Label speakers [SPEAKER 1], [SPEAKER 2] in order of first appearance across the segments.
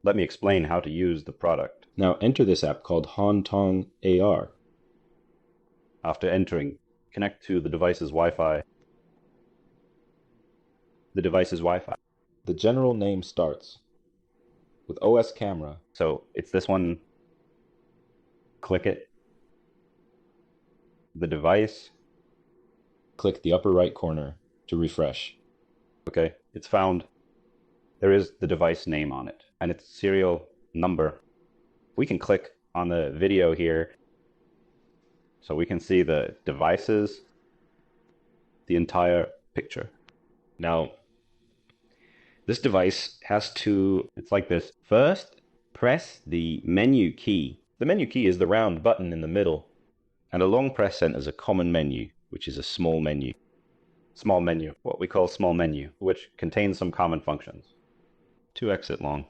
[SPEAKER 1] Let me explain how to use the product.
[SPEAKER 2] Now enter this app called Hong AR.
[SPEAKER 1] After entering, connect to the device's Wi-Fi. The device's Wi-Fi.
[SPEAKER 2] The general name starts with OS camera.
[SPEAKER 1] So it's this one. Click it. The device.
[SPEAKER 2] Click the upper right corner to refresh.
[SPEAKER 1] Okay, it's found. There is the device name on it and its serial number. We can click on the video here so we can see the devices, the entire picture. Now, this device has to, it's like this. First, press the menu key. The menu key is the round button in the middle, and a long press enters a common menu, which is a small menu. Small menu, what we call small menu, which contains some common functions. 2 exit long.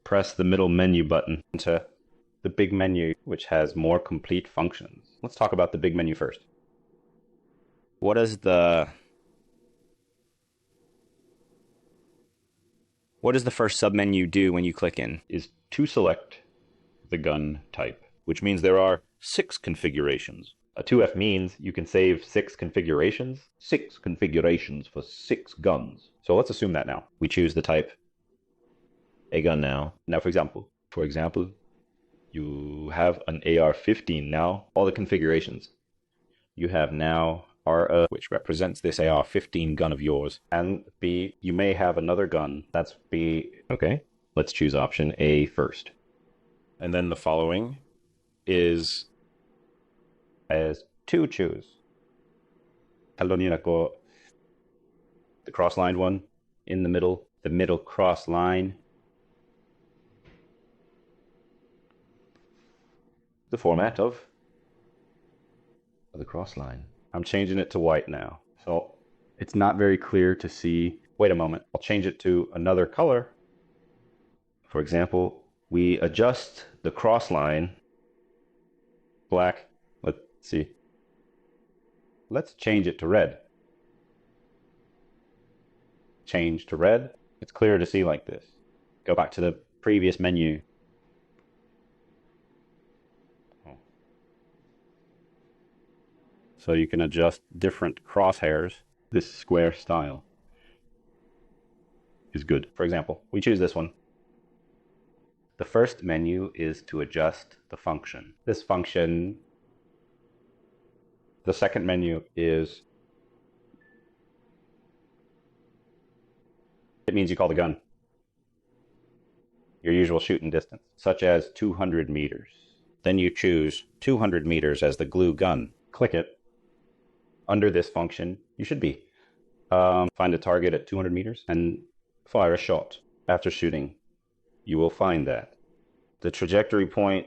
[SPEAKER 1] Press the middle menu button into the big menu, which has more complete functions. Let's talk about the big menu first. What does the first submenu do when you click in? Is to select the gun type, which means there are 6 configurations. A 2F means you can save 6 configurations. 6 configurations for 6 guns. So let's assume that now. We choose the type, a gun now. Now, for example, you have an AR-15 now. All the configurations. You have now R, which represents this AR-15 gun of yours. And B, you may have another gun. That's B. Okay, let's choose option A first. And then the following is as to choose. The cross-lined one in the middle cross line. The format of the cross line. I'm changing it to white now. So it's not very clear to see. Wait a moment. I'll change it to another color. For example, we adjust the cross line black. Let's see. Let's change it to red. Change to red. It's clearer to see like this. Go back to the previous menu. So you can adjust different crosshairs. This square style is good. For example, we choose this one. The first menu is to adjust the function. This function, the second menu is, it means you call the gun. Your usual shooting distance, such as 200 meters. Then you choose 200 meters as the glue gun. Click it. Under this function, you should be. Find a target at 200 meters and fire a shot. After shooting, you will find that. The trajectory point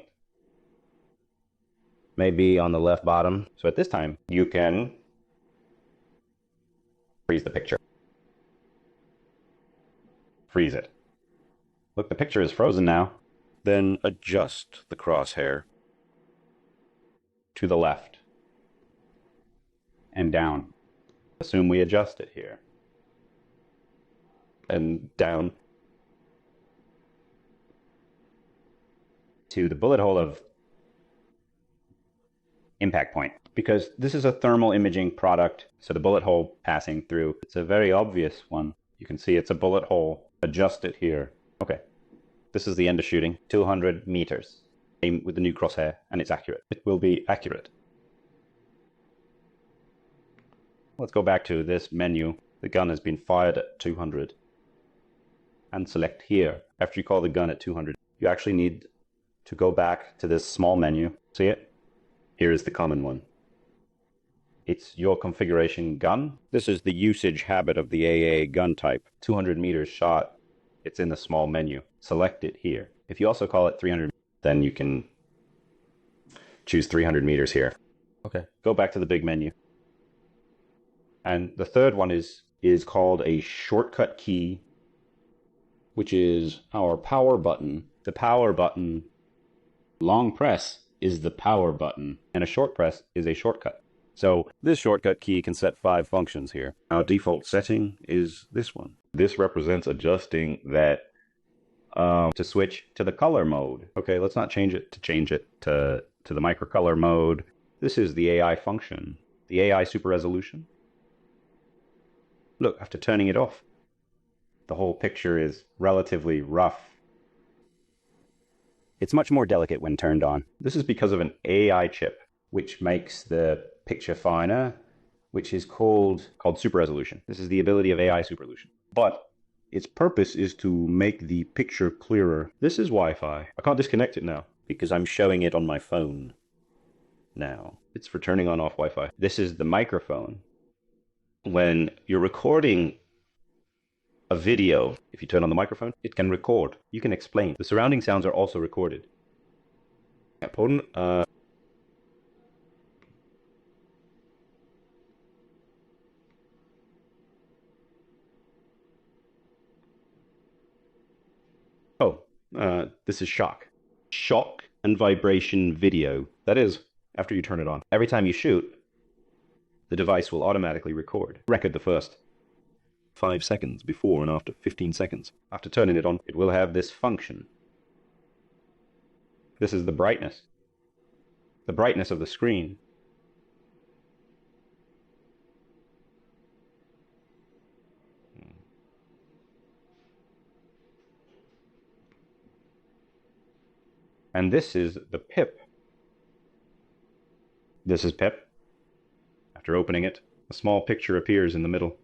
[SPEAKER 1] may be on the left bottom. So at this time, you can freeze the picture. Freeze it. Look, the picture is frozen now. Then adjust the crosshair to the left and down. Assume we adjust it here. And down to the bullet hole of impact point. Because this is a thermal imaging product, so the bullet hole passing through, it's a very obvious one. You can see it's a bullet hole. Adjust it here. Okay. This is the end of shooting. 200 meters. Aim with the new crosshair, and it's accurate. It will be accurate. Let's go back to this menu. The gun has been fired at 200. And select here. After you call the gun at 200, you actually need to go back to this small menu. See it? Here is the common one. It's your configuration gun. This is the usage habit of the AA gun type. 200 meters shot. It's in the small menu. Select it here. If you also call it 300, then you can choose 300 meters here. Okay. Go back to the big menu. And the third one is called a shortcut key, which is our power button. The power button, long press is the power button, and a short press is a shortcut. So this shortcut key can set 5 functions here. Our default setting is this one. This represents adjusting that to switch to the color mode. Okay, let's not change it to the microcolor mode. This is the AI function, the AI super resolution. Look, after turning it off, the whole picture is relatively rough. It's much more delicate when turned on. This is because of an AI chip, which makes the picture finer, which is called super resolution. This is the ability of AI super resolution. But its purpose is to make the picture clearer. This is Wi-Fi. I can't disconnect it now because I'm showing it on my phone now. It's for turning on off Wi-Fi. This is the microphone. When you're recording a video, if you turn on the microphone, it can record. You can explain. The surrounding sounds are also recorded. Pardon? This is shock. Shock and vibration video. That is, after you turn it on. Every time you shoot, the device will automatically record the first 5 seconds before and after 15 seconds. After turning it on, it will have this function. This is the brightness of the screen. And this is the pip. This is pip. After opening it, a small picture appears in the middle.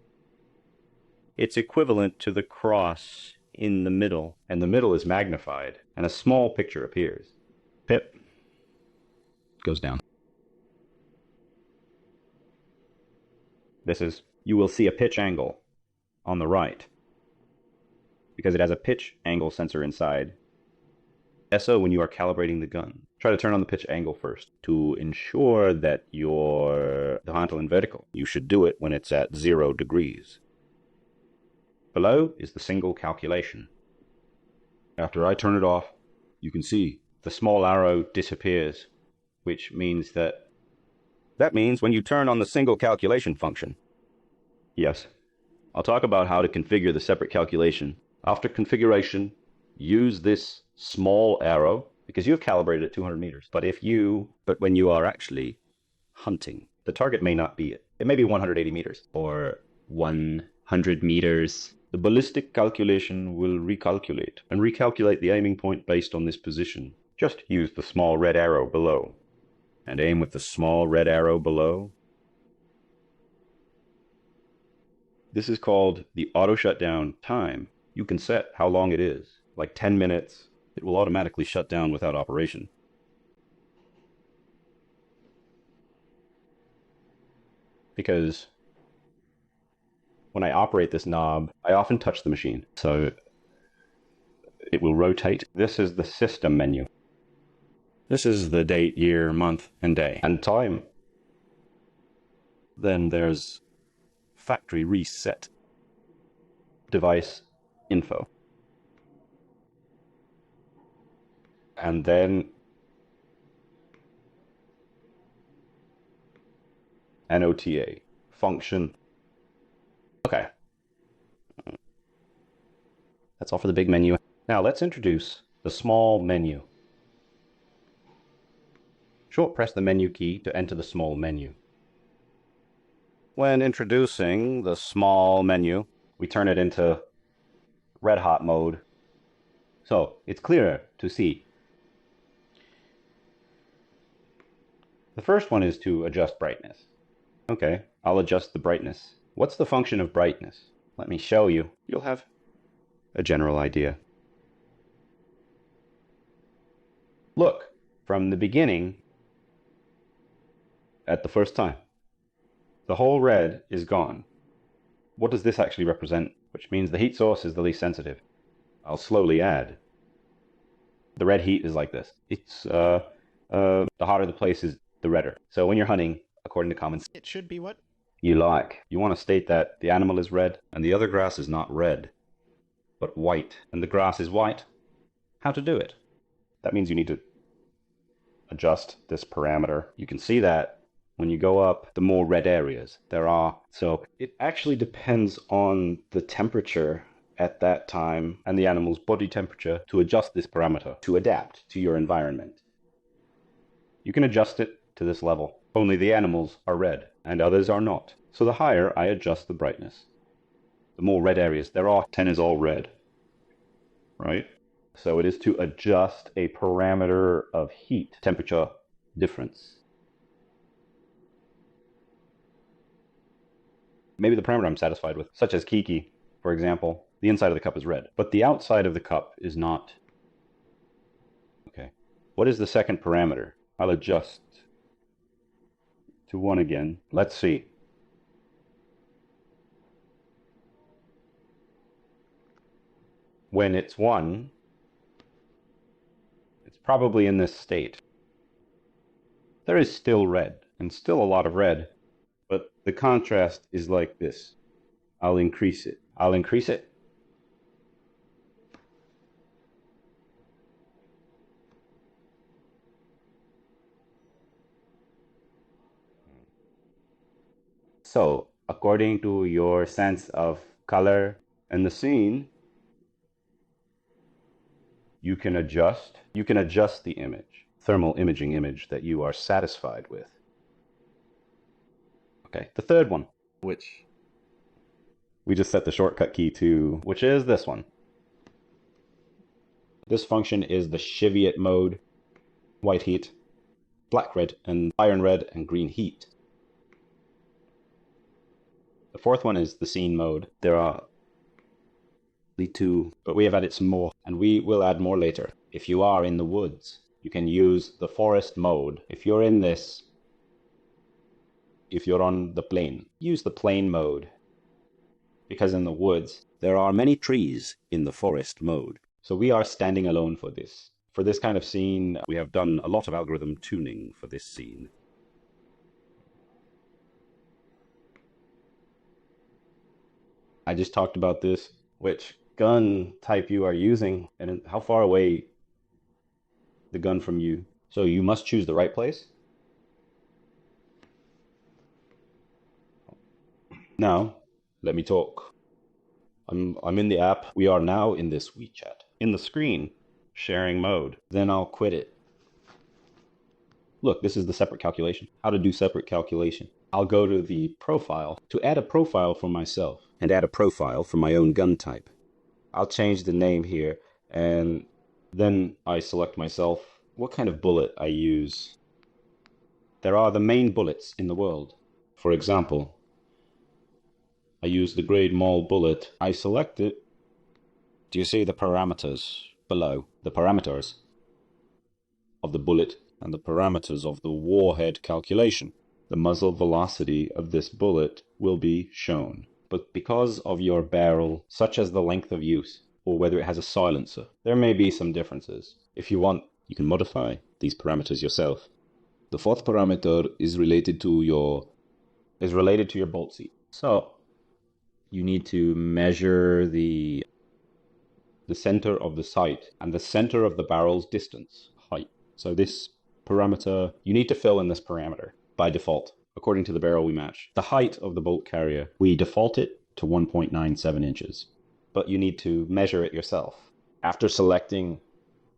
[SPEAKER 1] It's equivalent to the cross in the middle, and the middle is magnified, and a small picture appears. Pip goes down. You will see a pitch angle on the right, because it has a pitch angle sensor inside. So when you are calibrating the gun, try to turn on the pitch angle first to ensure that you're horizontal and vertical. You should do it when it's at 0 degrees. Below is the single calculation. After I turn it off, you can see the small arrow disappears, which means that means when you turn on the single calculation function. Yes, I'll talk about how to configure the separate calculation. After configuration, use this small arrow because you have calibrated at 200 meters. But when you are actually hunting, the target may not be it. It may be 180 meters or 100 meters. The ballistic calculation will recalculate the aiming point based on this position. Just use the small red arrow below and aim with the small red arrow below. This is called the auto shutdown time. You can set how long it is, like 10 minutes. It will automatically shut down without operation. Because when I operate this knob, I often touch the machine, so it will rotate. This is the system menu. This is the date, year, month, and day, and time. Then there's factory reset, device info, and then NOTA, function. Okay. That's all for the big menu. Now let's introduce the small menu. Short press the menu key to enter the small menu. When introducing the small menu, we turn it into red hot mode, so it's clearer to see. The first one is to adjust brightness. Okay, I'll adjust the brightness. What's the function of brightness? Let me show you. You'll have a general idea. Look, from the beginning, at the first time, the whole red is gone. What does this actually represent? Which means the heat source is the least sensitive. I'll slowly add. The red heat is like this. It's the hotter the place is, the redder. So when you're hunting, according to common sense,
[SPEAKER 3] It should be what?
[SPEAKER 1] you like. You want to state that the animal is red and the other grass is not red, but white, and the grass is white. How to do it? That means you need to adjust this parameter. You can see that when you go up, the more red areas there are. So it actually depends on the temperature at that time and the animal's body temperature to adjust this parameter to adapt to your environment. You can adjust it to this level. Only the animals are red and others are not. So the higher I adjust the brightness, the more red areas there are. 10 is all red, right? So it is to adjust a parameter of heat temperature difference. Maybe the parameter I'm satisfied with, such as Kiki, for example, the inside of the cup is red, but the outside of the cup is not. Okay. What is the second parameter? I'll adjust to 1 again. Let's see. When it's 1, it's probably in this state. There is still red, and still a lot of red, but the contrast is like this. I'll increase it. I'll increase it. So, according to your sense of color and the scene, you can adjust the image, thermal imaging image that you are satisfied with. Okay, the third one, which we just set the shortcut key to, which is this one. This function is the Cheviot mode, white heat, black red, and iron red, and green heat. The fourth one is the scene mode. There are the two, but we have added some more, and we will add more later. If you are in the woods, you can use the forest mode. If you're in this, if you're on the plain, use the plain mode. Because in the woods, there are many trees in the forest mode. So we are standing alone for this. For this kind of scene, we have done a lot of algorithm tuning for this scene. I just talked about this, which gun type you are using, and how far away the gun from you. So you must choose the right place. Now, let me talk. I'm in the app. We are now in this WeChat. In the screen, sharing mode. Then I'll quit it. Look, this is the separate calculation. How to do separate calculation. I'll go to the profile to add a profile for myself and add a profile for my own gun type. I'll change the name here, and then I select myself what kind of bullet I use. There are the main bullets in the world. For example, I use the grade Mall bullet. I select it. Do you see the parameters below? The parameters of the bullet and the parameters of the warhead calculation. The muzzle velocity of this bullet will be shown. But because of your barrel, such as the length of use, or whether it has a silencer, there may be some differences. If you want, you can modify these parameters yourself. The fourth parameter is related to your bolt seat. So you need to measure the center of the sight and the center of the barrel's distance, height. So this parameter, you need to fill in this parameter by default, according to the barrel we match. The height of the bolt carrier, we default it to 1.97 inches, but you need to measure it yourself. After selecting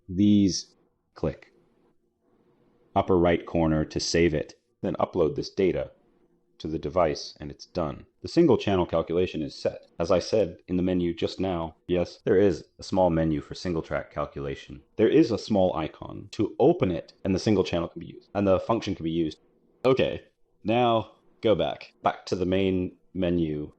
[SPEAKER 1] these, click upper right corner to save it, then upload this data to the device, and it's done. The single channel calculation is set. As I said in the menu just now, yes, there is a small menu for single track calculation. There is a small icon to open it, and the single channel can be used, and the function can be used. Okay, now go back to the main menu.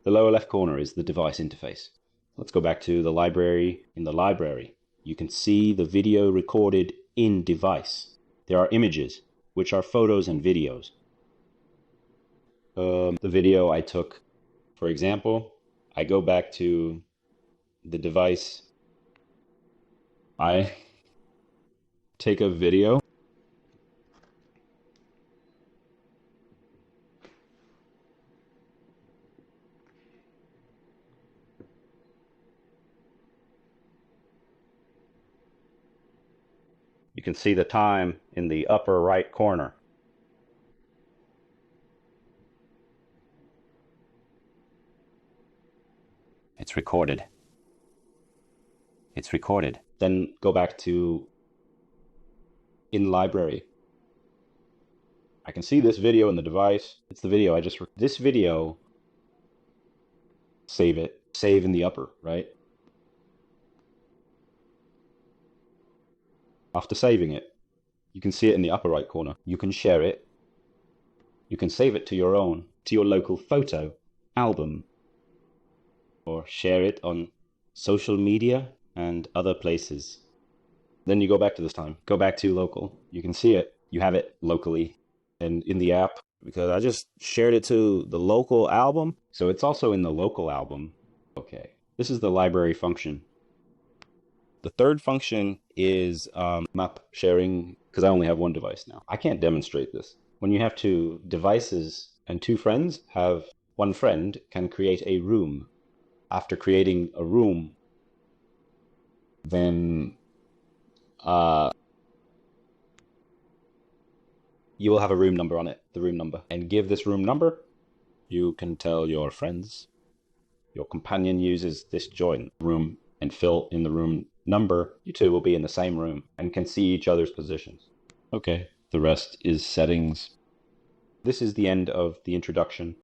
[SPEAKER 1] The lower left corner is the device interface. Let's go back to the library. In the library, you can see the video recorded in device. There are images, which are photos and videos. The video I took, for example, I go back to the device. I take a video. You can see the time in the upper right corner. It's It's recorded. It's recorded.
[SPEAKER 2] Then go back to in library. I can see this video in the device. It's the video this video, save it. Save in the upper, right? After saving it, you can see it in the upper right corner. You can share it. You can save it to your local photo album, or share it on social media and other places. Then you go back to this time. Go back to local. You can see it. You have it locally and in the app, because I just shared it to the local album. So it's also in the local album. Okay. This is the library function. The third function is map sharing, because I only have one device now. I can't demonstrate this. When you have two devices and two friends, one friend can create a room. After creating a room, then you will have a room number on it, the room number. And give this room number, you can tell your friends, your companion uses this join room and fill in the room number. You two will be in the same room and can see each other's positions. Okay, the rest is settings. This is the end of the introduction.